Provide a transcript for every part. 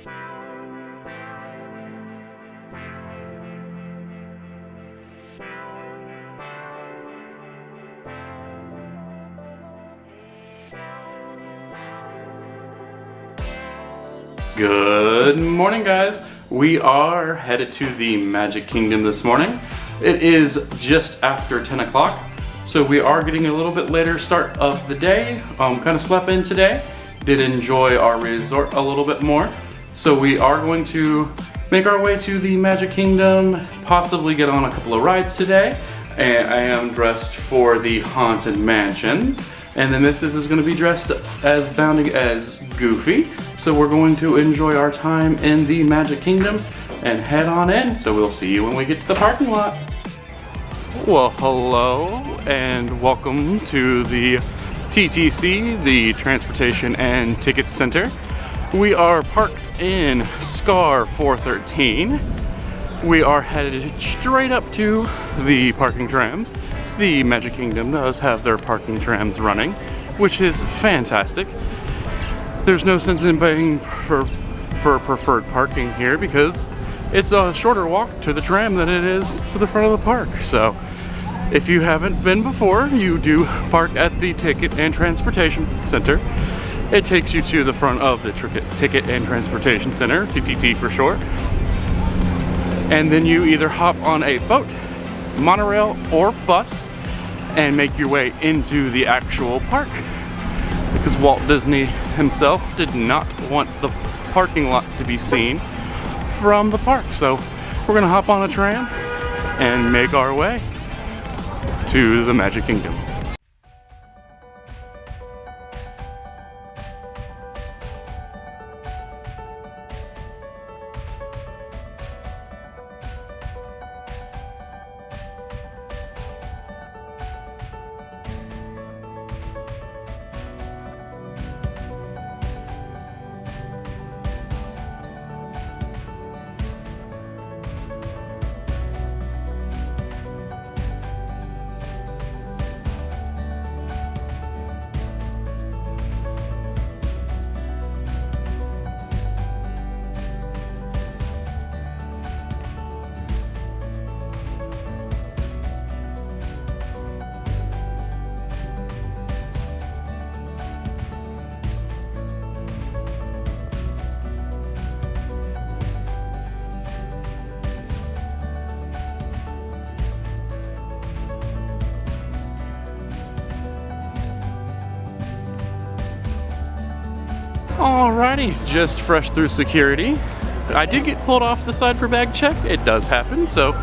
Good morning, guys. We are headed to the Magic Kingdom this morning. It is just after 10 o'clock, so we are getting a little bit later start of the day. Kind of slept in today. Did enjoy our resort a little bit more. So we are going to make our way to the Magic Kingdom, possibly get on a couple of rides today. And I am dressed for the Haunted Mansion. And the missus is going to be dressed as bounding as Goofy. So we're going to enjoy our time in the Magic Kingdom and head on in. So we'll see you when we get to the parking lot. Well, hello and welcome to the TTC, the Transportation and Ticket Center. We are parked in SCAR 413. We are headed straight up to the parking trams. The Magic Kingdom does have their parking trams running, which is fantastic. There's no sense in paying for preferred parking here because it's a shorter walk to the tram than it is to the front of the park. So if you haven't been before, you do park at the Ticket and Transportation Center. It takes you to the front of the Ticket and Transportation Center, TTT for short. And then you either hop on a boat, monorail, or bus and make your way into the actual park, because Walt Disney himself did not want the parking lot to be seen from the park. So we're gonna hop on a tram and make our way to the Magic Kingdom. Alrighty, just fresh through security. I did get pulled off the side for bag check. It does happen, so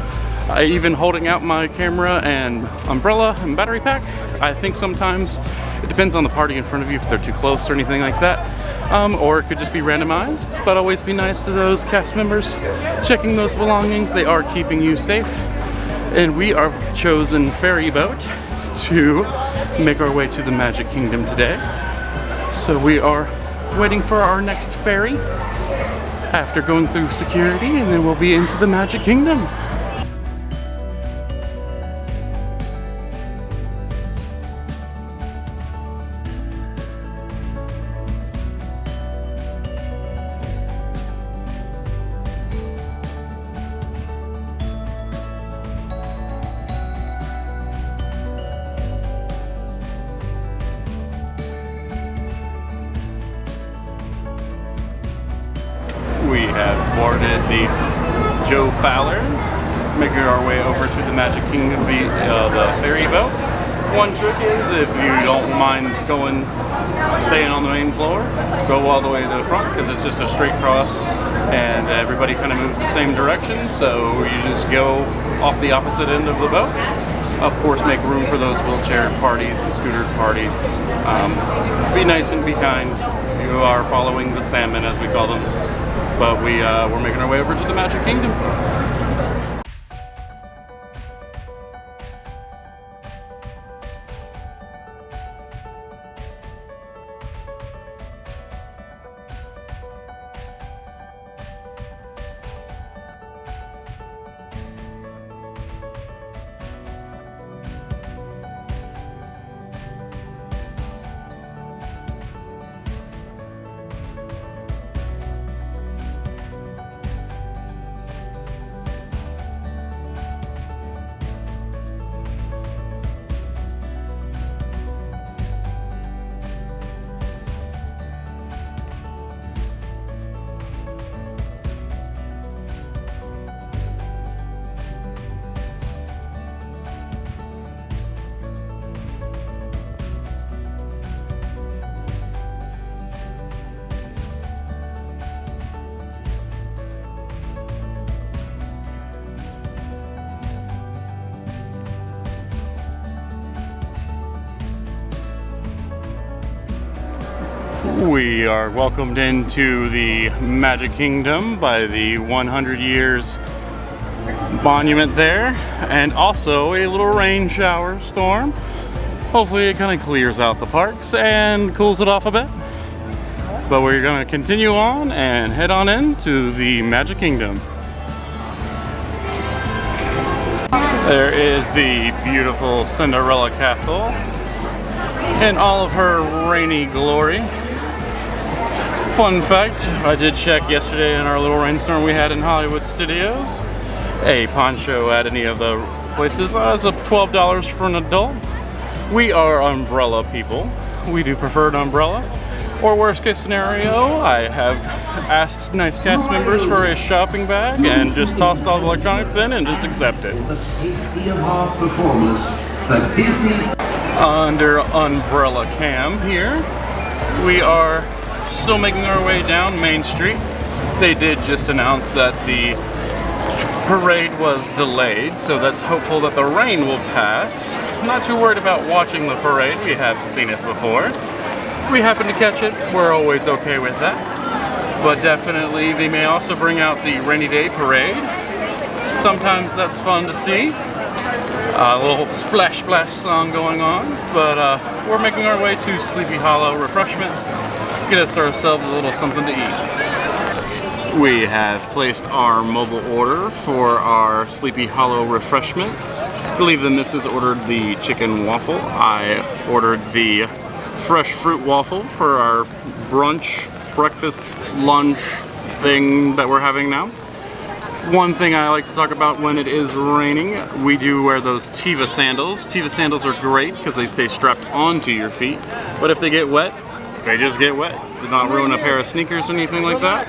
even holding out my camera and umbrella and battery pack, I think sometimes it depends on the party in front of you if they're too close or anything like that. Or it could just be randomized, but always be nice to those cast members checking those belongings. They are keeping you safe. And we are chosen ferry boat to make our way to the Magic Kingdom today. So we are waiting for our next ferry after going through security, and then we'll be into the Magic Kingdom. We have boarded the Joe Fowler, making our way over to the Magic Kingdom via the ferry boat. One trick is, if you don't mind staying on the main floor, go all the way to the front, because it's just a straight cross and everybody kind of moves the same direction, so you just go off the opposite end of the boat. Of course, make room for those wheelchair parties and scooter parties. Be nice and be kind. You are following the salmon, as we call them. But we're making our way over to the Magic Kingdom. We are welcomed into the Magic Kingdom by the 100 years monument there, and also a little rain shower storm. Hopefully it kind of clears out the parks and cools it off a bit. But we're going to continue on and head on into the Magic Kingdom. There is the beautiful Cinderella Castle in all of her rainy glory. Fun fact, I did check yesterday in our little rainstorm we had in Hollywood Studios. A poncho at any of the places is up $12 for an adult. We are umbrella people. We do prefer an umbrella. Or worst case scenario, I have asked nice cast members for a shopping bag and just tossed all the electronics in and just accept it. Under umbrella cam here, we are still making our way down Main Street. They did just announce that the parade was delayed, so that's hopeful that the rain will pass. I'm not too worried about watching the parade. We have seen it before. We happen to catch it, we're always okay with that. But definitely they may also bring out the rainy day parade. Sometimes that's fun to see. A little splash splash song going on. But we're making our way to Sleepy Hallow refreshments. Get us ourselves a little something to eat. We have placed our mobile order for our Sleepy Hallow refreshments. I believe the missus ordered the chicken waffle. I ordered the fresh fruit waffle for our brunch, breakfast, lunch thing that we're having now. One thing I like to talk about when it is raining, we do wear those Tiva sandals. Tiva sandals are great because they stay strapped onto your feet, but if they get wet, they just get wet. Do not ruin a pair of sneakers or anything like that.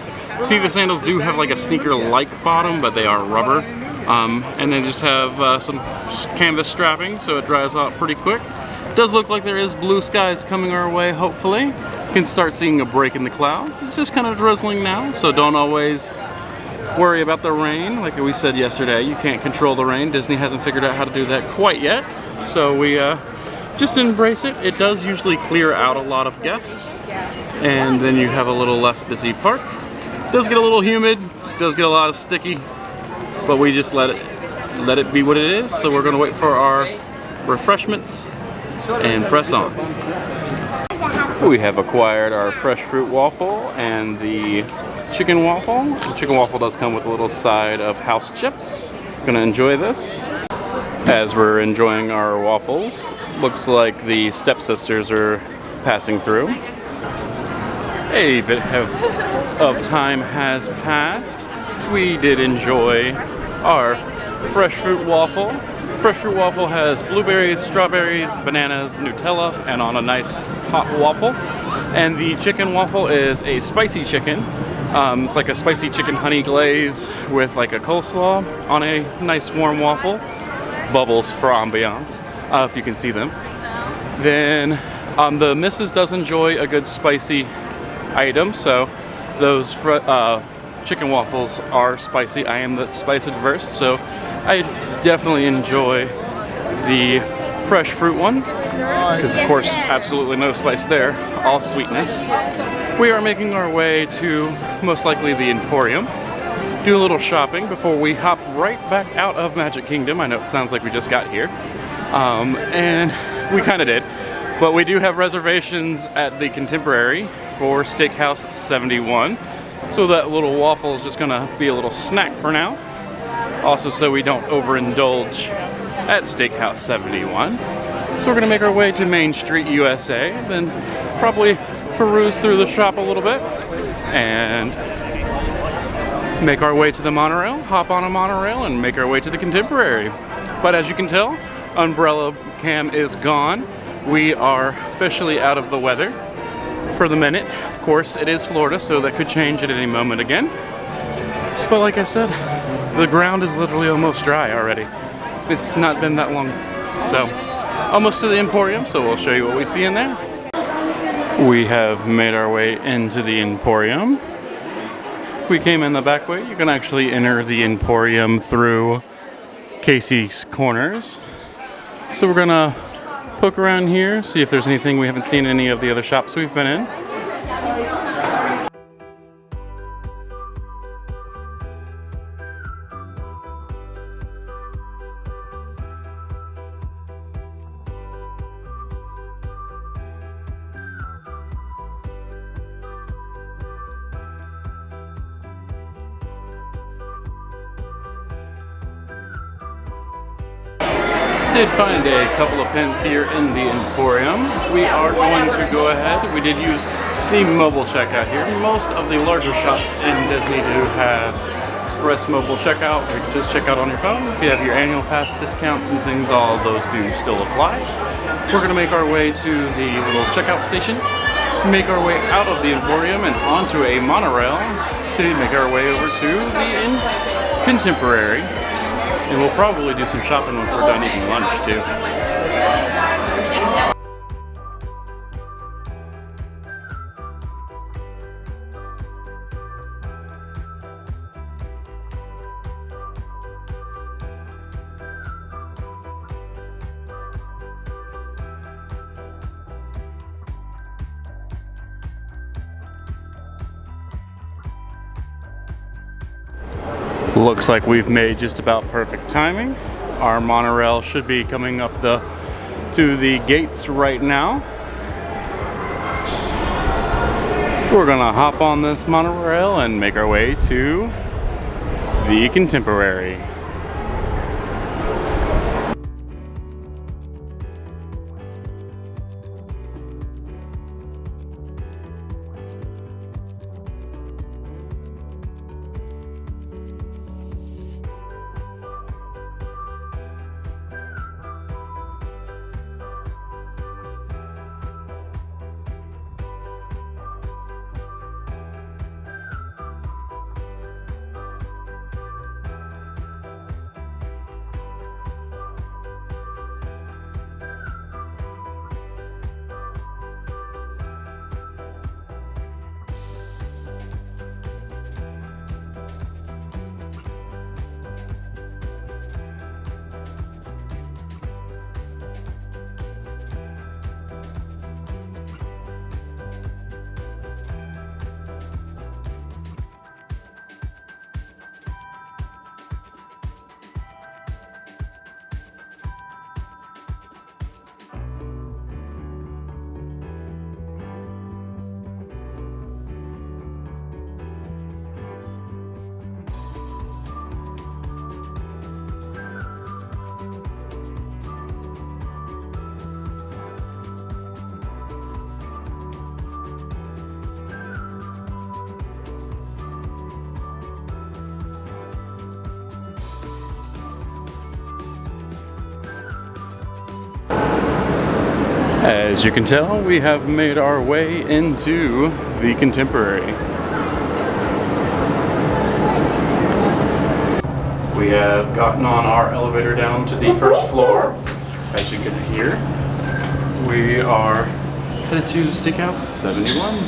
Tiva sandals do have like a sneaker-like bottom, but they are rubber. And they just have some canvas strapping, so it dries out pretty quick. Does look like there is blue skies coming our way, hopefully. You can start seeing a break in the clouds. It's just kind of drizzling now, so don't always worry about the rain. Like we said yesterday, you can't control the rain. Disney hasn't figured out how to do that quite yet, so we just embrace it. It does usually clear out a lot of guests, and then you have a little less busy park. It does get a little humid, does get a lot of sticky, but we just let it be what it is. So we're gonna wait for our refreshments and press on. We have acquired our fresh fruit waffle and the chicken waffle. The chicken waffle does come with a little side of house chips. Gonna enjoy this. As we're enjoying our waffles, looks like the stepsisters are passing through. A bit of time has passed. We did enjoy our fresh fruit waffle. Fresh fruit waffle has blueberries, strawberries, bananas, Nutella, and on a nice hot waffle. And the chicken waffle is a spicy chicken. It's like a spicy chicken honey glaze with like a coleslaw on a nice warm waffle. Bubbles for ambiance, if you can see them. Then the missus does enjoy a good spicy item, so those chicken waffles are spicy. I am the spice adverse, so I definitely enjoy the fresh fruit one, because of course absolutely no spice there, all sweetness. We are making our way to most likely the Emporium, do a little shopping before we hop right back out of Magic Kingdom. I know it sounds like we just got here, and we kind of did, but we do have reservations at the Contemporary for Steakhouse 71, so that little waffle is just gonna be a little snack for now. Also, so we don't overindulge at Steakhouse 71. So we're gonna make our way to Main Street, USA, then probably peruse through the shop a little bit and make our way to the monorail, hop on a monorail, and make our way to the Contemporary. But as you can tell, umbrella cam is gone. We are officially out of the weather for the minute. Of course, it is Florida, so that could change at any moment again. But like I said, the ground is literally almost dry already. It's not been that long. So, almost to the Emporium, so we'll show you what we see in there. We have made our way into the Emporium. We came in the back way. You can actually enter the Emporium through Casey's Corners. So we're gonna poke around here, see if there's anything we haven't seen in any of the other shops we've been in. Did find a couple of pins here in the Emporium. We are going to go ahead. We did use the mobile checkout here. Most of the larger shops in Disney do have express mobile checkout. You can just check out on your phone. If you have your annual pass discounts and things, all of those do still apply. We're going to make our way to the little checkout station, make our way out of the Emporium and onto a monorail to make our way over to the Contemporary. And we'll probably do some shopping once we're done eating lunch too. Looks like we've made just about perfect timing. Our monorail should be coming up to the gates right now. We're gonna hop on this monorail and make our way to the Contemporary. As you can tell, we have made our way into the Contemporary. We have gotten on our elevator down to the first floor. As you can hear, we are headed to Steakhouse 71.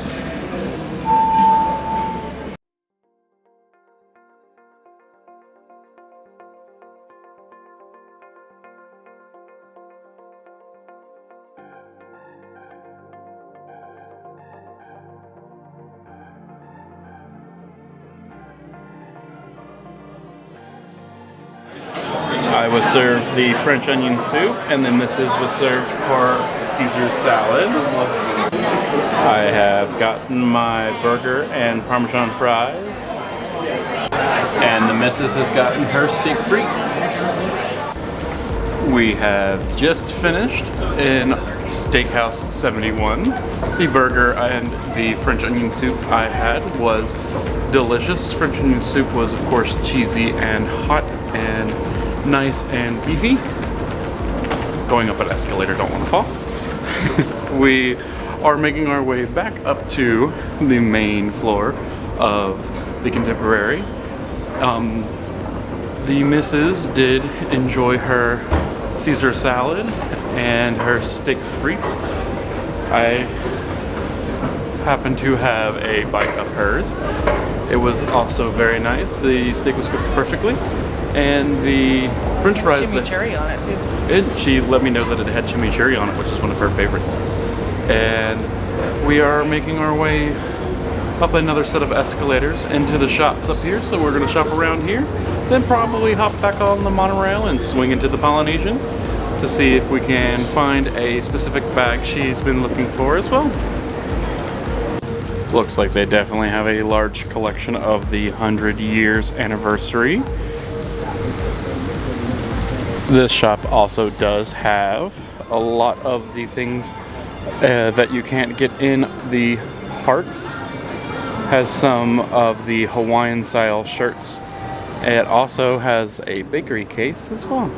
I was served the French onion soup, and then Mrs. was served her Caesar salad. I have gotten my burger and Parmesan fries, and the Mrs. has gotten her steak frites. We have just finished in Steakhouse 71. The burger and the French onion soup I had was delicious. French onion soup was, of course, cheesy and hot and nice and beefy. Going up an escalator, don't want to fall. We are making our way back up to the main floor of the Contemporary. The missus did enjoy her Caesar salad and her steak frites. I happened to have a bite of hers. It was also very nice. The steak was cooked perfectly. And the French fries. Chimichurri on it too. She let me know that it had chimichurri on it, which is one of her favorites. And we are making our way up another set of escalators into the shops up here. So we're going to shop around here, then probably hop back on the monorail and swing into the Polynesian to see if we can find a specific bag she's been looking for as well. Looks like they definitely have a large collection of the 100 years anniversary. This shop also does have a lot of the things that you can't get in the parks. Has some of the Hawaiian style shirts. It also has a bakery case as well.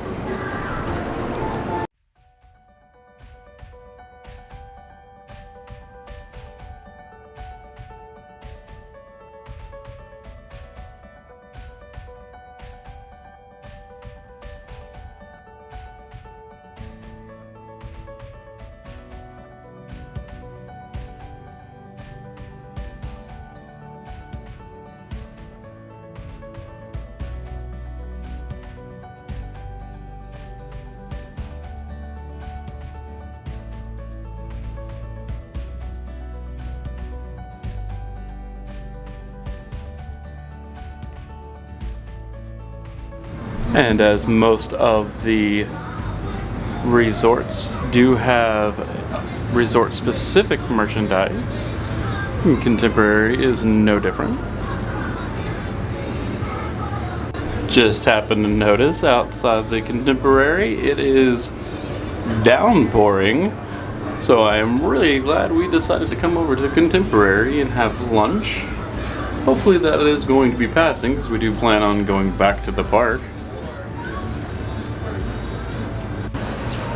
And as most of the resorts do have resort-specific merchandise, Contemporary is no different. Just happened to notice outside the Contemporary, it is downpouring. So I am really glad we decided to come over to Contemporary and have lunch. Hopefully that is going to be passing, because we do plan on going back to the park.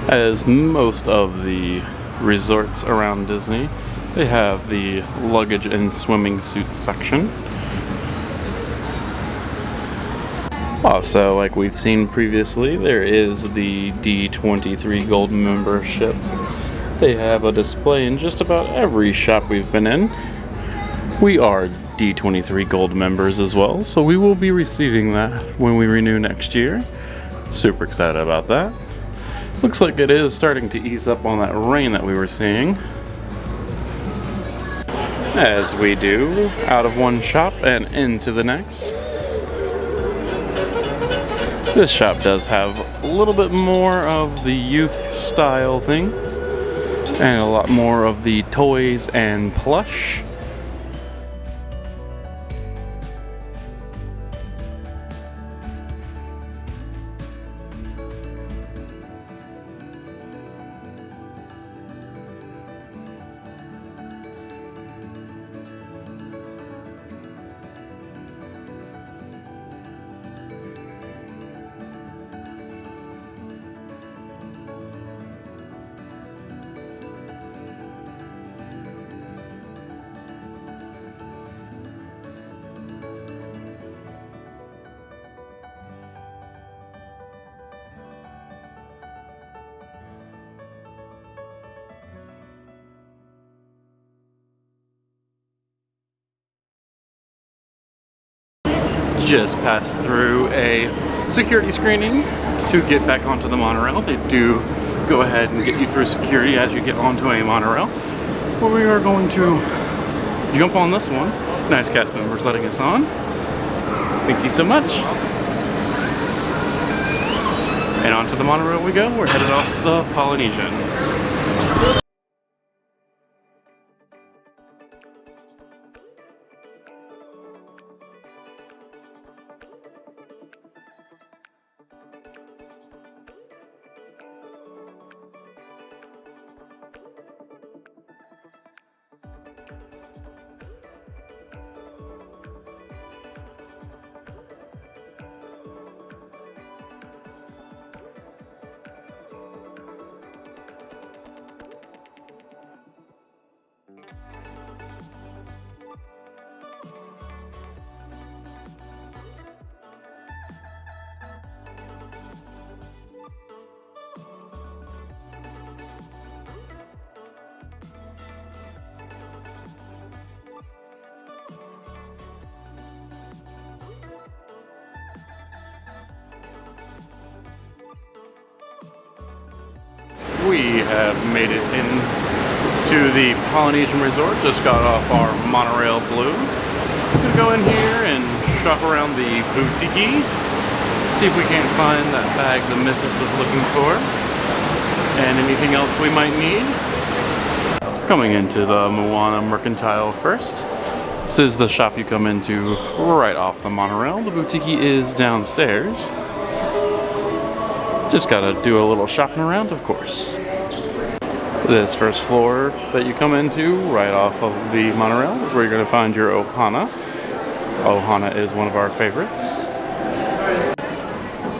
As most of the resorts around Disney, they have the luggage and swimming suit section. Also, like we've seen previously, there is the D23 Gold membership. They have a display in just about every shop we've been in. We are D23 Gold members as well, so we will be receiving that when we renew next year. Super excited about that. Looks like it is starting to ease up on that rain that we were seeing. As we do, out of one shop and into the next. This shop does have a little bit more of the youth style things, and a lot more of the toys and plush. Just passed through a security screening to get back onto the monorail. They do go ahead and get you through security as you get onto a monorail. But we are going to jump on this one. Nice cast members letting us on. Thank you so much. And onto the monorail we go. We're headed off to the Polynesian. We have made it into the Polynesian Resort. Just got off our monorail blue. We're gonna go in here and shop around the boutique. See if we can't find that bag the missus was looking for. And anything else we might need. Coming into the Moana Mercantile first. This is the shop you come into right off the monorail. The boutique is downstairs. Just gotta do a little shopping around, of course. This first floor that you come into right off of the monorail is where you're gonna find your Ohana. Ohana is one of our favorites.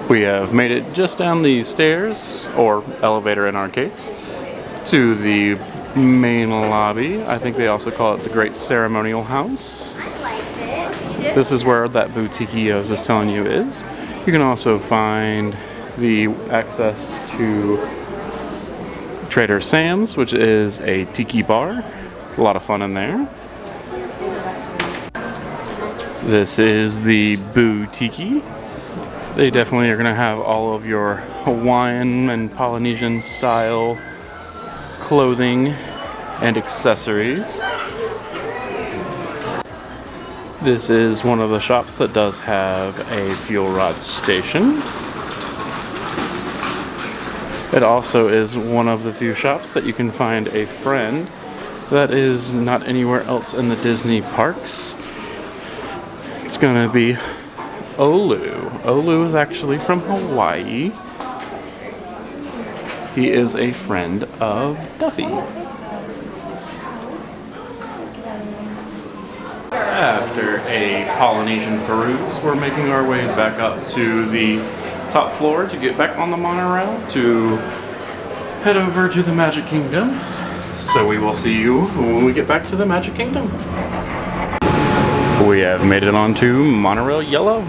We have made it just down the stairs, or elevator in our case, to the main lobby. I think they also call it the Great Ceremonial House. This is where that boutique I was just telling you is. You can also find the access to Trader Sam's, which is a tiki bar. A lot of fun in there. This is the boutique. They definitely are going to have all of your Hawaiian and Polynesian style clothing and accessories. This is one of the shops that does have a fuel rod station. It also is one of the few shops that you can find a friend that is not anywhere else in the Disney parks. It's gonna be Olu. Olu is actually from Hawaii. He is a friend of Duffy. After a Polynesian peruse, we're making our way back up to the top floor to get back on the monorail to head over to the Magic Kingdom. So we will see you when we get back to the Magic Kingdom. We have made it onto Monorail Yellow.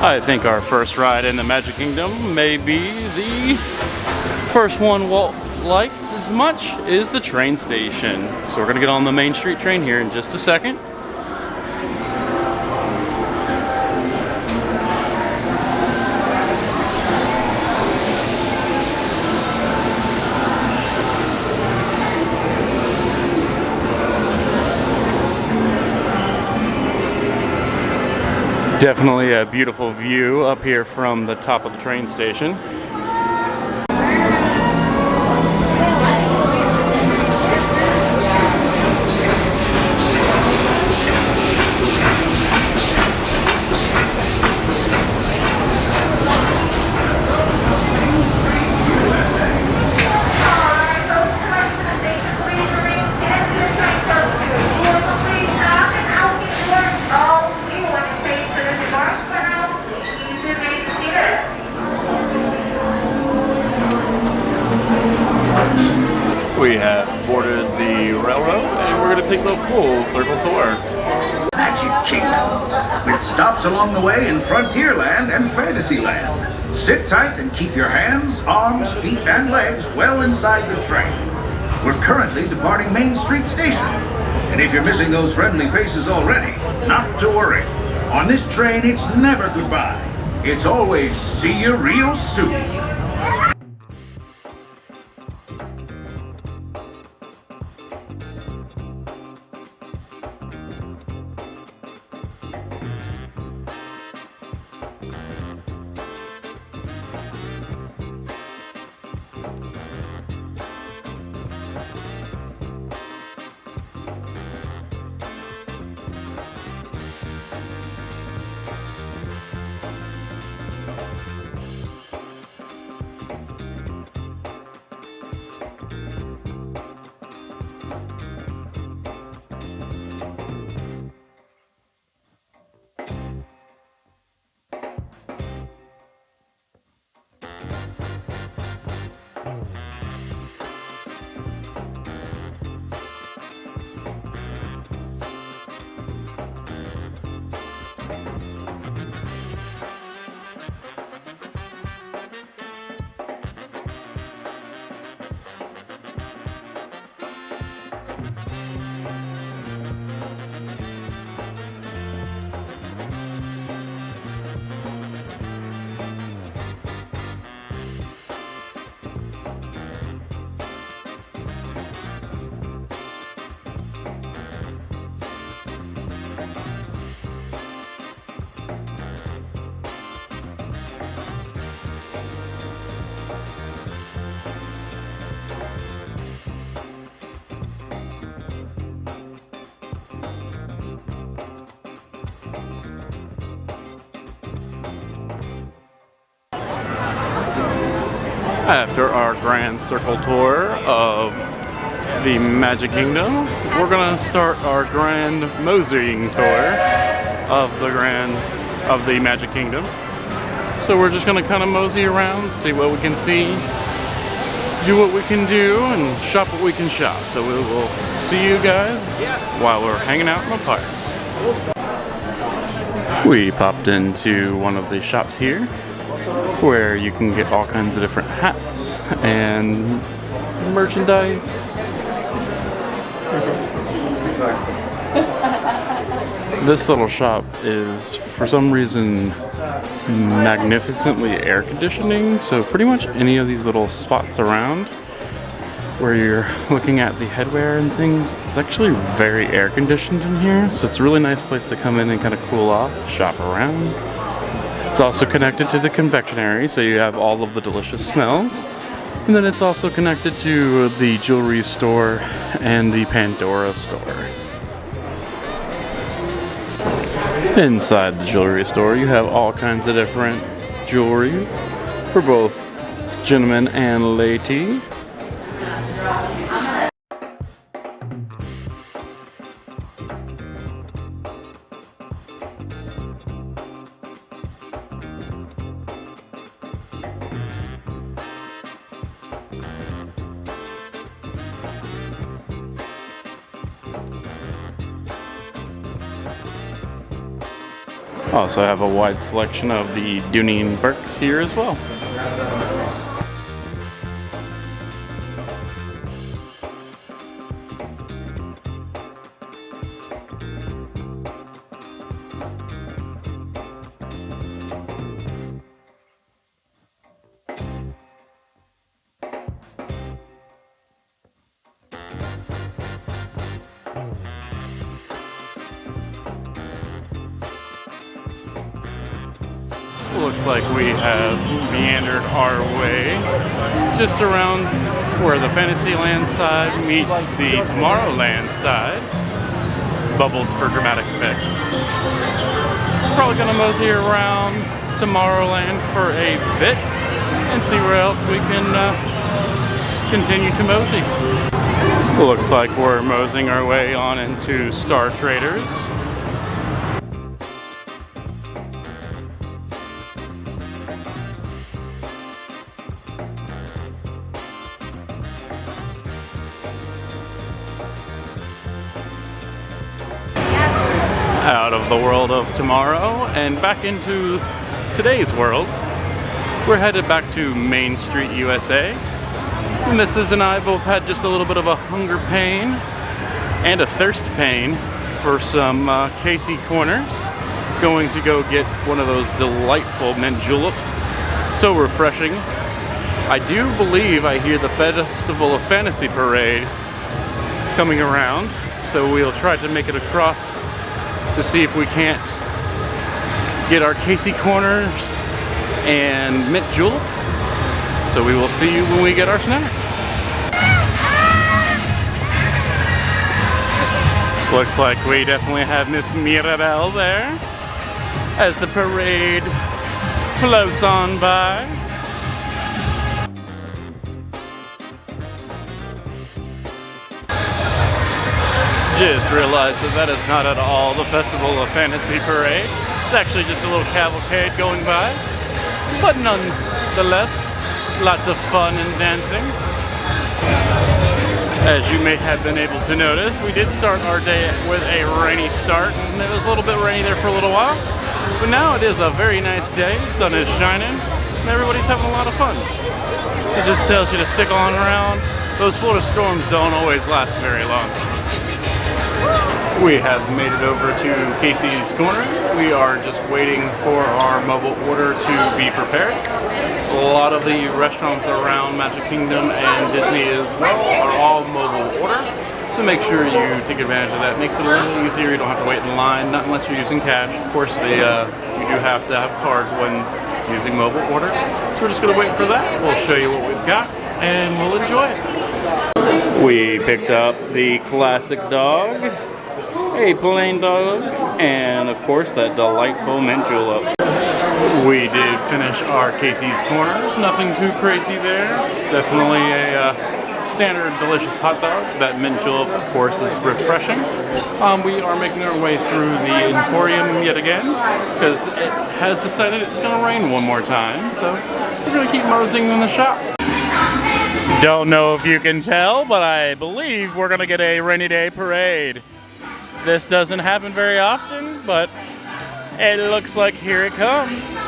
I think our first ride in the Magic Kingdom may be the first one Walt liked as much is the train station. So we're gonna get on the Main Street train here in just a second. Definitely a beautiful view up here from the top of the train station. boarded the railroad and we're going to take the full circle tour. Magic Kingdom, with stops along the way in Frontierland and Fantasyland. Sit tight and keep your hands, arms, feet, and legs well inside the train. We're currently departing Main Street Station. And if you're missing those friendly faces already, not to worry. On this train, it's never goodbye. It's always see you real soon. After our grand circle tour of the Magic Kingdom, we're gonna start our grand moseying tour of the Magic Kingdom. So we're just gonna kind of mosey around, see what we can see, do what we can do, and shop what we can shop. So we will see you guys while we're hanging out in the parks. We popped into one of the shops here, where you can get all kinds of different hats and merchandise. This little shop is, for some reason, magnificently air conditioning, so pretty much any of these little spots around where you're looking at the headwear and things is actually very air conditioned in here, so it's a really nice place to come in and kind of cool off, shop around. It's also connected to the confectionery, so you have all of the delicious smells. And then it's also connected to the jewelry store and the Pandora store. Inside the jewelry store, you have all kinds of different jewelry for both gentlemen and lady. Also have a wide selection of the Dooney & Burks here as well. Looks like we have meandered our way just around where the Fantasyland side meets the Tomorrowland side. Bubbles for dramatic effect. Probably gonna mosey around Tomorrowland for a bit and see where else we can continue to mosey. Looks like we're moseying our way on into Star Traders. Out of the world of tomorrow and back into today's world. We're headed back to Main Street, USA. Mrs. and I both had just a little bit of a hunger pain and a thirst pain for some Casey Corners. Going to go get one of those delightful mint juleps. So refreshing. I do believe I hear the Festival of Fantasy Parade coming around, so we'll try to make it across to see if we can't get our Casey Corners and mint juleps. So we will see you when we get our snack. Looks like we definitely have Miss Mirabelle there as the parade floats on by. Just realized that is not at all the Festival of Fantasy Parade. It's actually just a little cavalcade going by. But nonetheless, lots of fun and dancing. As you may have been able to notice, we did start our day with a rainy start, and it was a little bit rainy there for a little while. But now it is a very nice day, sun is shining, and everybody's having a lot of fun. It just tells you to stick on around. Those Florida storms don't always last very long. We have made it over to Casey's Corner. We are just waiting for our mobile order to be prepared. A lot of the restaurants around Magic Kingdom and Disney as well are all mobile order. So make sure you take advantage of that. Makes it a little easier. You don't have to wait in line, not unless you're using cash. Of course, you do have to have cards when using mobile order. So we're just going to wait for that. We'll show you what we've got and we'll enjoy it. We picked up the classic dog, a plain dog, and of course that delightful mint julep. We did finish our Casey's Corners, nothing too crazy there. Definitely a standard delicious hot dog. That mint julep, of course, is refreshing. We are making our way through the Emporium yet again because it has decided it's going to rain one more time, so we're going to keep moseying in the shops. Don't know if you can tell, but I believe we're going to get a rainy day parade. This doesn't happen very often, but it looks like here it comes.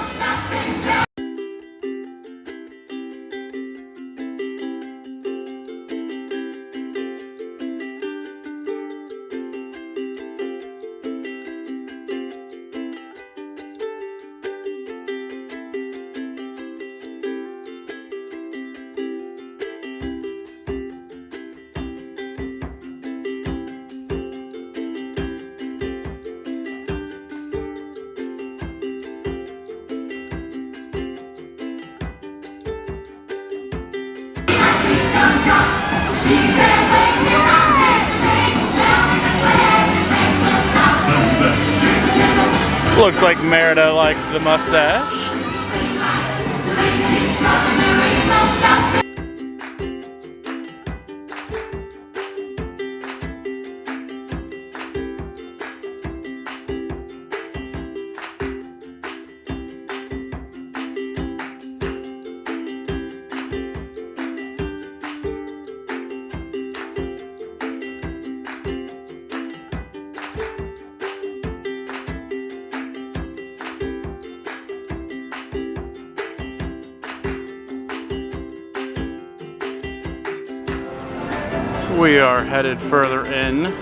Looks like Merida liked the mustache. We are headed further in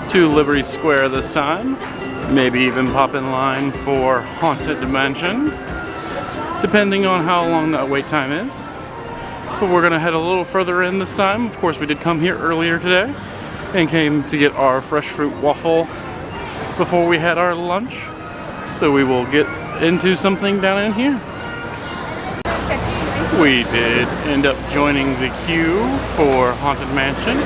to Liberty Square this time. Maybe even pop in line for Haunted Mansion, depending on how long that wait time is. But we're gonna head a little further in this time. Of course, we did come here earlier today and came to get our fresh fruit waffle before we had our lunch. So we will get into something down in here. We did end up joining the queue for Haunted Mansion.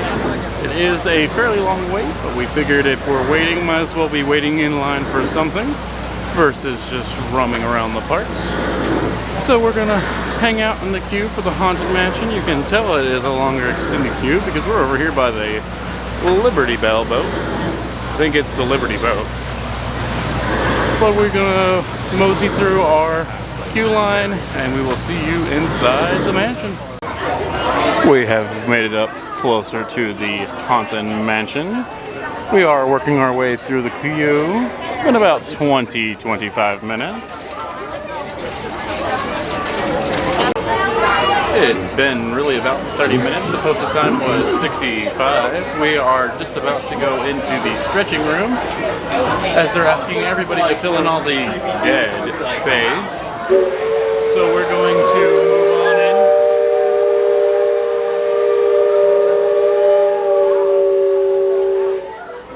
It is a fairly long wait, but we figured if we're waiting, might as well be waiting in line for something versus just roaming around the parks. So we're gonna hang out in the queue for the Haunted Mansion. You can tell it is a longer extended queue because we're over here by the Liberty Bell boat. I think it's the Liberty boat. But we're gonna mosey through our queue line and we will see you inside the mansion. We have made it up closer to the Haunted Mansion. We are working our way through the queue. It's been about 20-25 minutes. It's been really about 30 minutes. The posted time was 65. We are just about to go into the stretching room as they're asking everybody to fill in all the dead space. So we're going to move on in.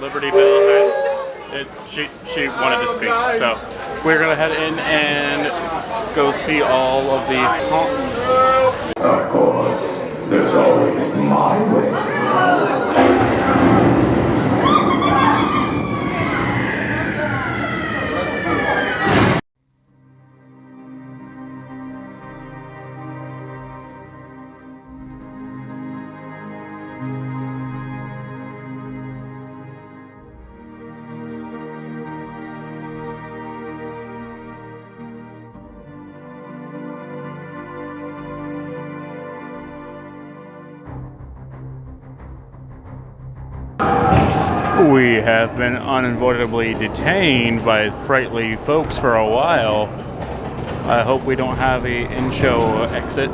Liberty Bell she wanted to speak, so we're gonna head in and go see all of the haunts. Of course, there's always my way. We have been unavoidably detained by frightly folks for a while. I hope we don't have a in-show exit.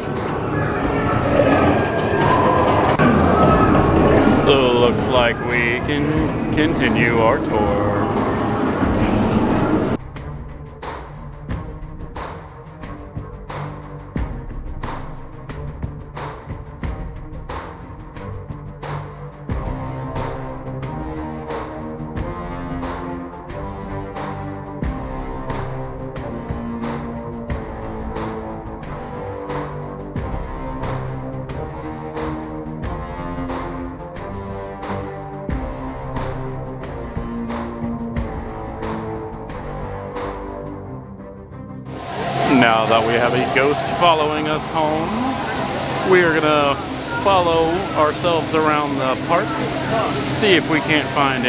Looks like we can continue our tour. Now that we have a ghost following us home, we are gonna follow ourselves around the park, see if we can't find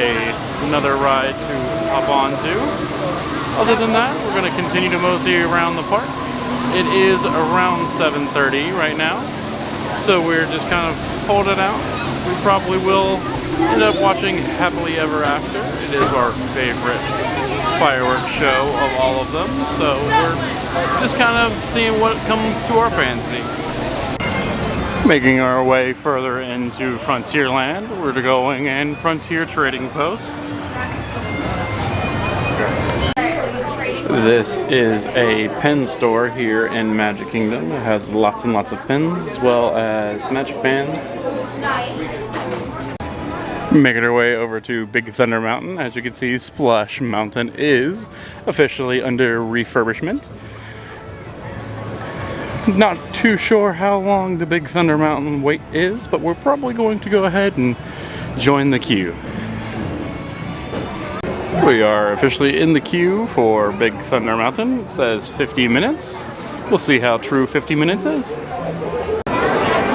another ride to hop onto. Other than that, we're gonna continue to mosey around the park. It is around 7:30 right now, so we're just kind of holding out. We probably will end up watching Happily Ever After. It is our favorite fireworks show of all of them, so we're just kind of seeing what comes to our fancy. Making our way further into Frontierland, we're going in Frontier Trading Post. This is a pen store here in Magic Kingdom. It has lots and lots of pens as well as magic bands. Making our way over to Big Thunder Mountain. As you can see, Splash Mountain is officially under refurbishment. Not too sure how long the Big Thunder Mountain wait is, but we're probably going to go ahead and join the queue. We are officially in the queue for Big Thunder Mountain. It says 50 minutes. We'll see how true 50 minutes is.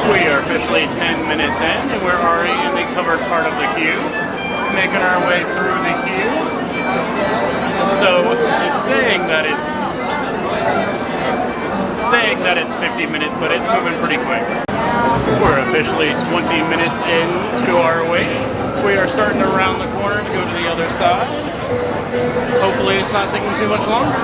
We are officially 10 minutes in, and we're already in the covered part of the queue, making our way through the queue. So it's saying that it's 50 minutes, but it's moving pretty quick. We're officially 20 minutes into our wait. We are starting to round the corner to go to the other side. Hopefully it's not taking too much longer.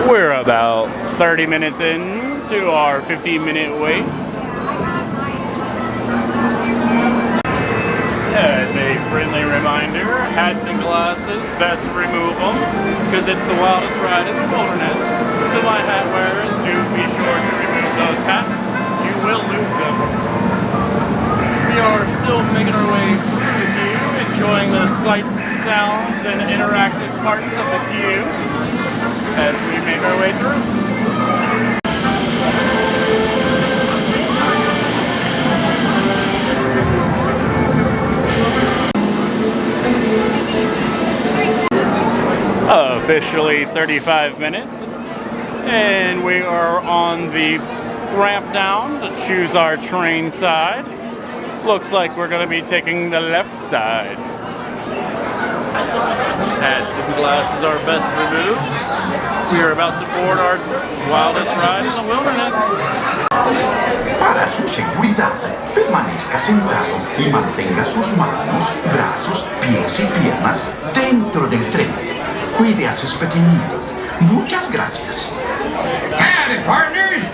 We're about 30 minutes in to our 15-minute wait. As a friendly reminder, hats and glasses, best remove them, because it's the wildest ride in the wilderness. So my hat wearers, do be sure to remove those hats. You will lose them. We are still making our way through the queue, enjoying the sights sounds and interactive parts of the queue as we make our way through. Officially 35 minutes, and we are on the ramp down to choose our train side. Looks like we're going to be taking the left side. Hats and glasses are best removed. We are about to board our wildest ride in the wilderness. Para su seguridad, permanezca sentado y mantenga sus manos, brazos, pies y piernas dentro del tren. Cuide a sus pequeñitos. Muchas gracias. Howdy, partners!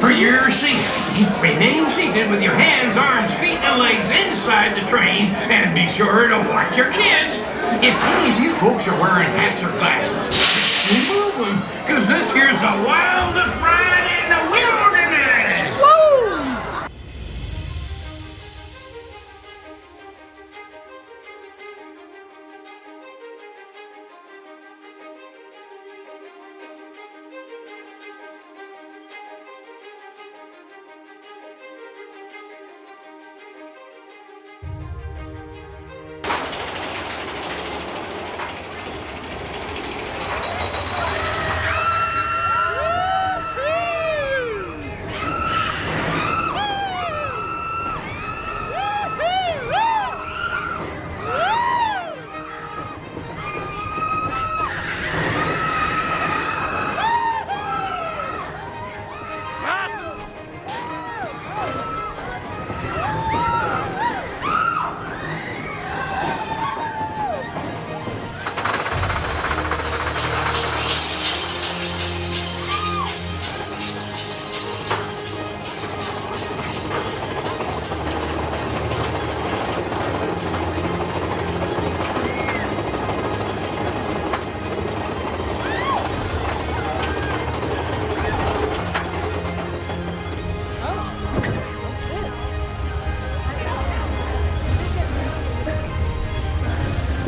For your safety, remain seated with your hands, arms, feet, and legs inside the train, and be sure to watch your kids. If any of you folks are wearing hats or glasses, just remove them, because this here's the wildest ride in the wilderness! Woo!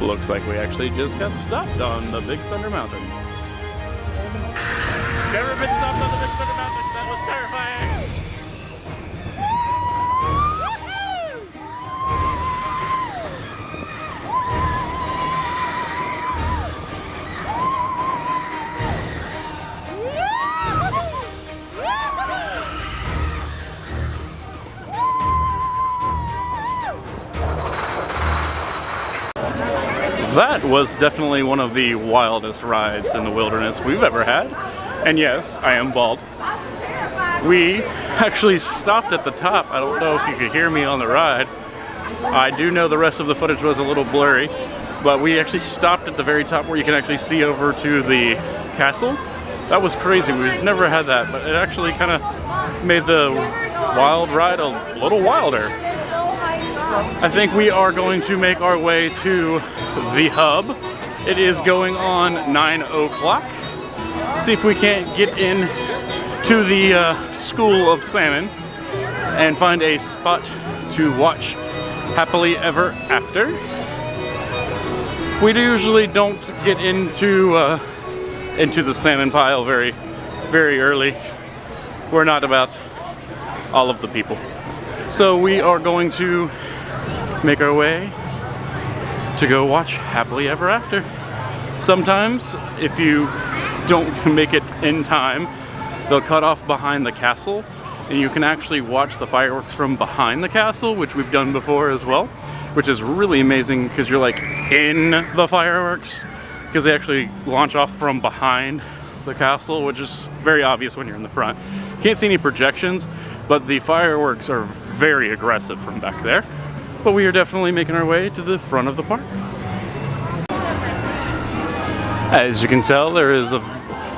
Looks like we actually just got stopped on the Big Thunder Mountain. Never been stopped on the Big Thunder Mountain. That was terrifying. That was definitely one of the wildest rides in the wilderness we've ever had. And yes, I am bald. We actually stopped at the top. I don't know if you could hear me on the ride. I do know the rest of the footage was a little blurry, but we actually stopped at the very top where you can actually see over to the castle. That was crazy. We've never had that, but it actually kind of made the wild ride a little wilder. I think we are going to make our way to the hub. It is going on 9 o'clock. See if we can't get in to the School of Salmon and find a spot to watch Happily Ever After. We usually don't get into the salmon pile very early. We're not about all of the people. So we are going to make our way to go watch Happily Ever After. Sometimes, if you don't make it in time, they'll cut off behind the castle, and you can actually watch the fireworks from behind the castle, which we've done before as well, which is really amazing because you're like in the fireworks, because they actually launch off from behind the castle, which is very obvious when you're in the front. You can't see any projections, but the fireworks are very aggressive from back there. But we are definitely making our way to the front of the park. As you can tell, there is a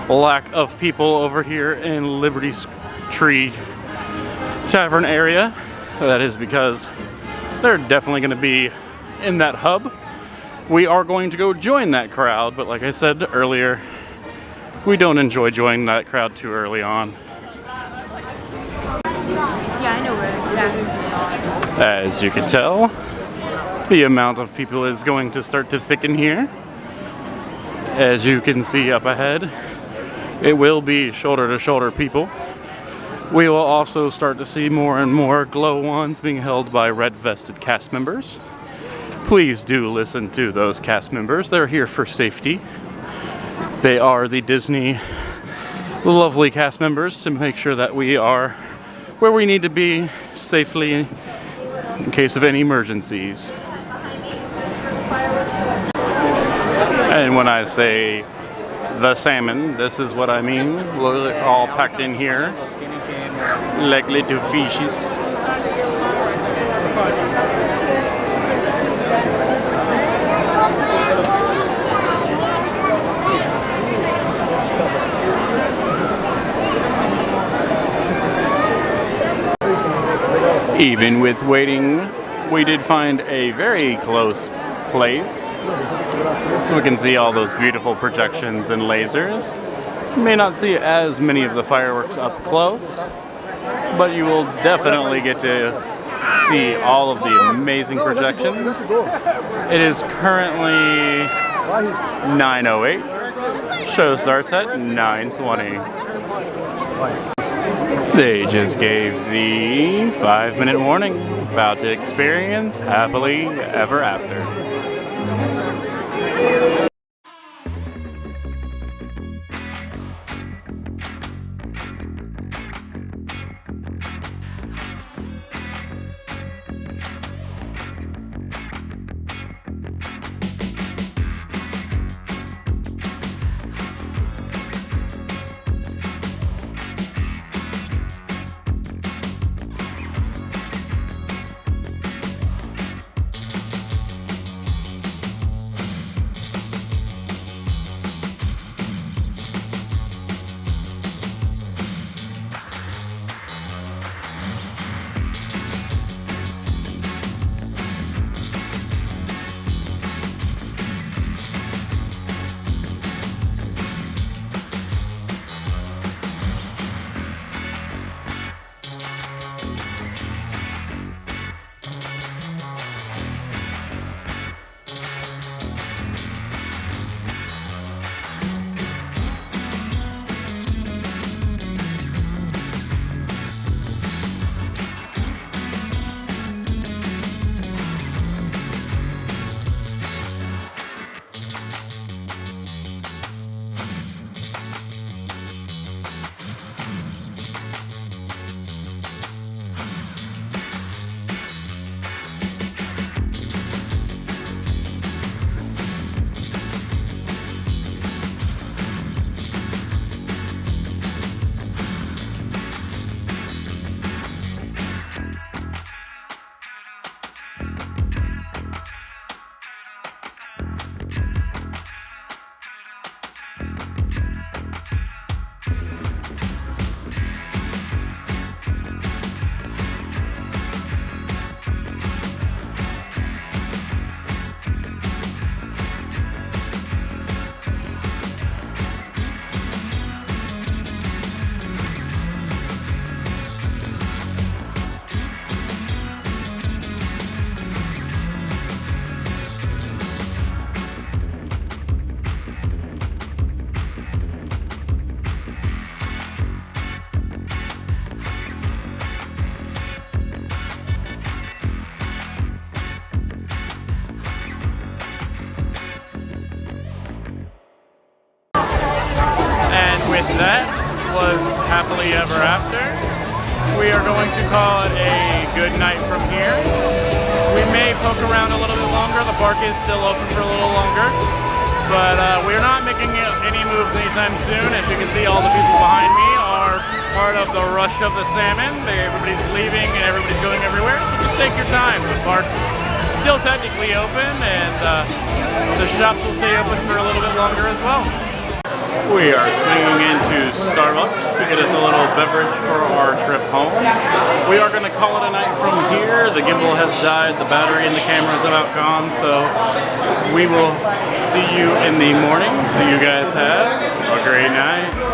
lack of people over here in Liberty Tree Tavern area. That is because they're definitely going to be in that hub. We are going to go join that crowd, but like I said earlier, we don't enjoy joining that crowd too early on. Yeah, I know where exactly. As you can tell, The amount of people is going to start to thicken here. As you can see up ahead, it will be shoulder to shoulder people. We will also start to see more and more glow wands being held by red vested cast members. Please do listen to those cast members. They're here for safety. They are the Disney lovely cast members to make sure that we are where we need to be safely in case of any emergencies. And when I say the salmon, this is what I mean. We're all packed in here like little fishes. Even with waiting, we did find a very close place so we can see all those beautiful projections and lasers. You may not see as many of the fireworks up close, but you will definitely get to see all of the amazing projections. It is currently 9:08. Show starts at 9:20. They just gave the 5-minute warning. About to experience happily ever after. That was happily ever after. We are going to call it a good night from here. We may poke around a little bit longer. The park is still open for a little longer, but we're not making any moves anytime soon. As you can see, all the people behind me are part of the rush of the salmon. Everybody's leaving and everybody's going everywhere, so just take your time. The park's still technically open, and the shops will stay open for a little bit longer as well. We are swinging into Starbucks to get us a little beverage for our trip home. We are going to call it a night from here. The gimbal has died, the battery and the camera is about gone, so we will see you in the morning. So you guys have a great night.